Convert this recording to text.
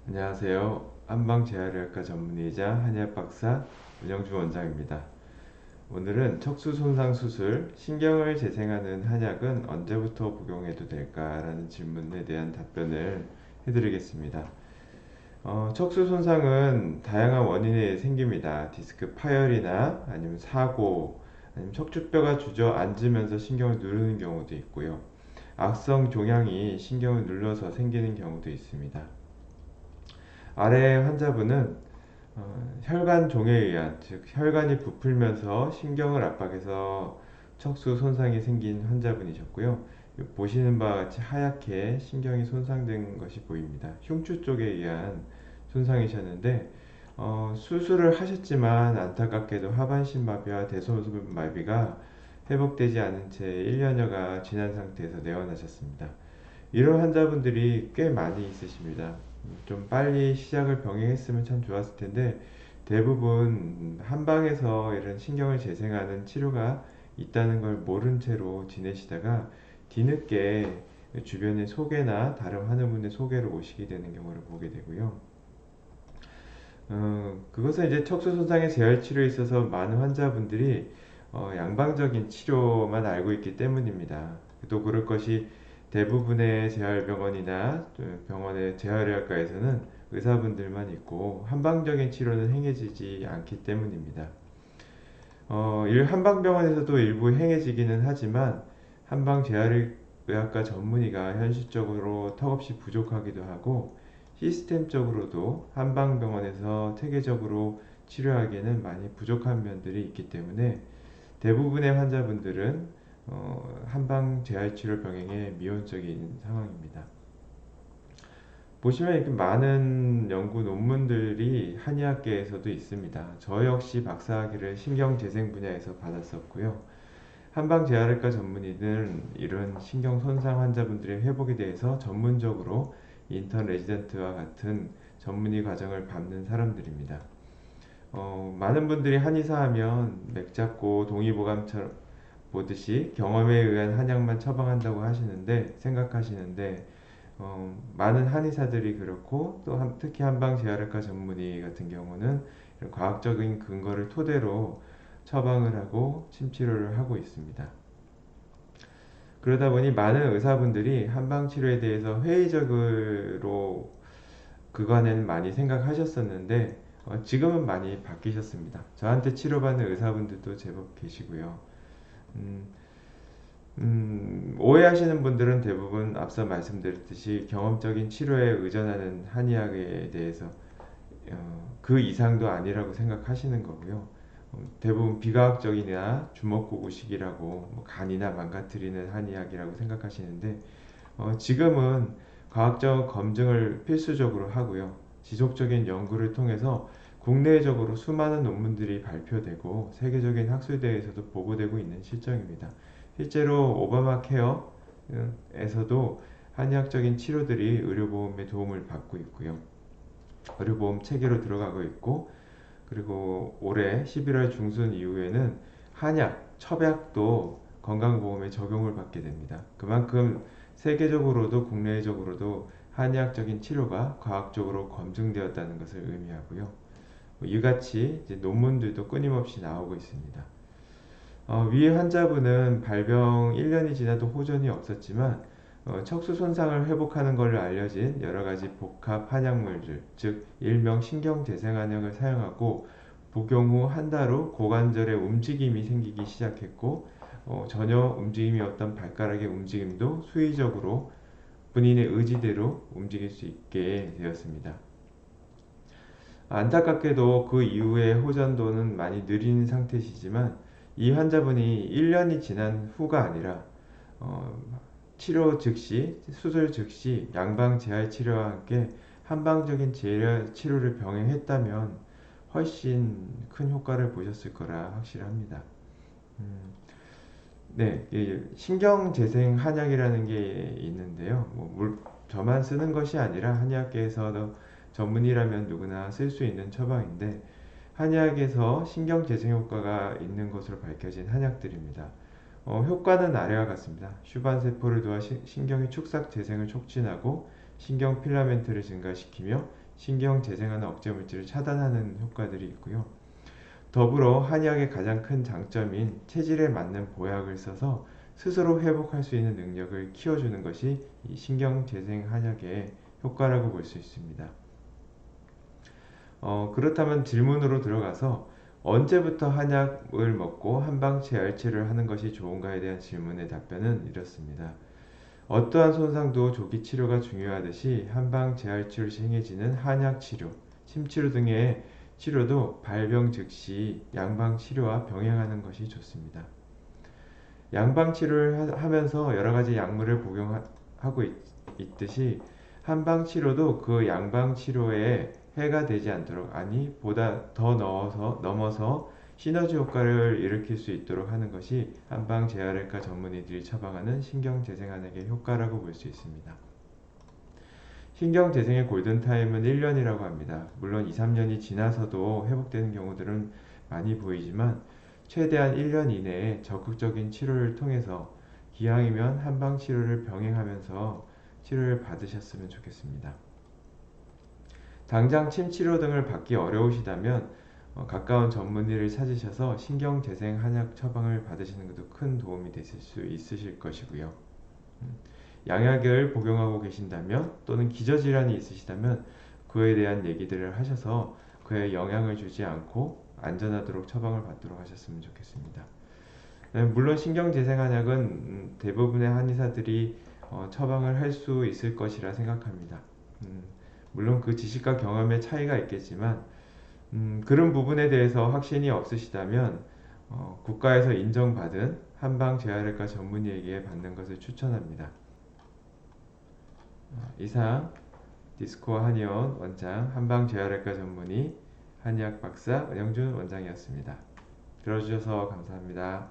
안녕하세요. 한방재활의학과 전문의이자 한의학 박사 문영주 원장입니다. 오늘은 척수 손상 수술, 신경을 재생하는 한약은 언제부터 복용해도 될까라는 질문에 대한 답변을 해드리겠습니다. 척수 손상은 다양한 원인에 의해 생깁니다. 디스크 파열이나 아니면 사고, 아니면 척추뼈가 주저앉으면서 신경을 누르는 경우도 있고요. 악성 종양이 신경을 눌러서 생기는 경우도 있습니다. 아래 환자분은 혈관종에 의한, 즉 혈관이 부풀면서 신경을 압박해서 척수 손상이 생긴 환자분이셨고요. 보시는 바와 같이 하얗게 신경이 손상된 것이 보입니다. 흉추 쪽에 의한 손상이셨는데 수술을 하셨지만 안타깝게도 하반신 마비와 대소변 마비가 회복되지 않은 채 1년여가 지난 상태에서 내원하셨습니다. 이런 환자분들이 꽤 많이 있으십니다. 좀 빨리 시작을 병행했으면 참 좋았을 텐데 대부분 한방에서 이런 신경을 재생하는 치료가 있다는 걸 모른 채로 지내시다가 뒤늦게 주변의 소개나 다른 환우분의 소개로 오시게 되는 경우를 보게 되고요. 그것은 이제 척수 손상의 재활 치료에 있어서 많은 환자분들이 양방적인 치료만 알고 있기 때문입니다. 또 그럴 것이 대부분의 재활병원이나 병원의 재활의학과에서는 의사분들만 있고 한방적인 치료는 행해지지 않기 때문입니다. 한방병원에서도 일부 행해지기는 하지만 한방재활의학과 전문의가 현실적으로 턱없이 부족하기도 하고 시스템적으로도 한방병원에서 체계적으로 치료하기에는 많이 부족한 면들이 있기 때문에 대부분의 환자분들은 한방재활치료 병행에 미온적인 상황입니다. 보시면 이렇게 많은 연구 논문들이 한의학계에서도 있습니다. 저 역시 박사학위를 신경재생 분야에서 받았었고요. 한방재활의과 전문의는 이런 신경손상 환자분들의 회복에 대해서 전문적으로 인턴 레지던트와 같은 전문의 과정을 밟는 사람들입니다. 많은 분들이 한의사 하면 맥잡고 동의보감처럼 보듯이 경험에 의한 한약만 처방한다고 생각하시는데 많은 한의사들이 그렇고 또 특히 한방재활의과 전문의 같은 경우는 이런 과학적인 근거를 토대로 처방을 하고 침치료를 하고 있습니다. 그러다 보니 많은 의사분들이 한방치료에 대해서 회의적으로 그간에는 많이 생각하셨었는데 지금은 많이 바뀌셨습니다. 저한테 치료받는 의사분들도 제법 계시고요. 음, 오해하시는 분들은 대부분 앞서 말씀드렸듯이 경험적인 치료에 의존하는 한의학에 대해서 그 이상도 아니라고 생각하시는 거고요. 대부분 비과학적이나 주먹구구식이라고 간이나 망가뜨리는 한의학이라고 생각하시는데 지금은 과학적 검증을 필수적으로 하고요. 지속적인 연구를 통해서 국내적으로 수많은 논문들이 발표되고 세계적인 학술대회에서도 보고되고 있는 실정입니다. 실제로 오바마 케어에서도 한의학적인 치료들이 의료보험의 도움을 받고 있고요. 의료보험 체계로 들어가고 있고 그리고 올해 11월 중순 이후에는 한약, 첩약도 건강보험에 적용을 받게 됩니다. 그만큼 세계적으로도 국내적으로도 한의학적인 치료가 과학적으로 검증되었다는 것을 의미하고요. 이같이 이제 논문들도 끊임없이 나오고 있습니다. 위 환자분은 발병 1년이 지나도 호전이 없었지만 척수 손상을 회복하는 걸로 알려진 여러 가지 복합 한약물들, 즉 일명 신경재생한약을 사용하고 복용 후 한 달 후 고관절에 움직임이 생기기 시작했고 전혀 움직임이 없던 발가락의 움직임도 수의적으로 본인의 의지대로 움직일 수 있게 되었습니다. 안타깝게도 그 이후의 호전도는 많이 느린 상태시지만 이 환자분이 1년이 지난 후가 아니라 어, 치료 즉시, 수술 즉시 양방 재활 치료와 함께 한방적인 재활 치료를 병행했다면 훨씬 큰 효과를 보셨을 거라 확실합니다. 음, 네, 신경재생 한약이라는 게 있는데요. 저만 쓰는 것이 아니라 한의학계에서도 전문의라면 누구나 쓸 수 있는 처방인데 한의학에서 신경재생 효과가 있는 것으로 밝혀진 한약들입니다. 효과는 아래와 같습니다. 슈반세포를 도와 신경의 축삭 재생을 촉진하고 신경 필라멘트를 증가시키며 신경 재생하는 억제 물질을 차단하는 효과들이 있고요. 더불어 한약의 가장 큰 장점인 체질에 맞는 보약을 써서 스스로 회복할 수 있는 능력을 키워주는 것이 이 신경 재생 한약의 효과라고 볼 수 있습니다. 그렇다면 질문으로 들어가서 언제부터 한약을 먹고 한방 재활치료를 하는 것이 좋은가에 대한 질문의 답변은 이렇습니다. 어떠한 손상도 조기 치료가 중요하듯이 한방 재활치료를 시 행해지는 한약 치료, 침치료 등의 치료도 발병 즉시 양방 치료와 병행하는 것이 좋습니다. 양방 치료를 하면서 여러 가지 약물을 복용하고 있듯이 한방 치료도 그 양방 치료에 해가 되지 않도록, 아니 보다 더 넘어서 시너지 효과를 일으킬 수 있도록 하는 것이 한방 재활외과 전문의들이 처방하는 신경재생안액의 효과라고 볼 수 있습니다. 신경재생의 골든타임은 1년이라고 합니다. 물론 2, 3년이 지나서도 회복되는 경우들은 많이 보이지만 최대한 1년 이내에 적극적인 치료를 통해서 기왕이면 한방 치료를 병행하면서 치료를 받으셨으면 좋겠습니다. 당장 침치료 등을 받기 어려우시다면 가까운 전문의를 찾으셔서 신경재생 한약 처방을 받으시는 것도 큰 도움이 되실 수 있으실 것이고요. 양약을 복용하고 계신다면 또는 기저질환이 있으시다면 그에 대한 얘기들을 하셔서 그에 영향을 주지 않고 안전하도록 처방을 받도록 하셨으면 좋겠습니다. 물론 신경재생한약은 대부분의 한의사들이 처방을 할 수 있을 것이라 생각합니다. 물론 그 지식과 경험의 차이가 있겠지만 그런 부분에 대해서 확신이 없으시다면 국가에서 인정받은 한방재활외과 전문의에게 받는 것을 추천합니다. 이상 디스코어 한의원 원장 한방재활외과 전문의 한의학 박사 은영준 원장이었습니다. 들어주셔서 감사합니다.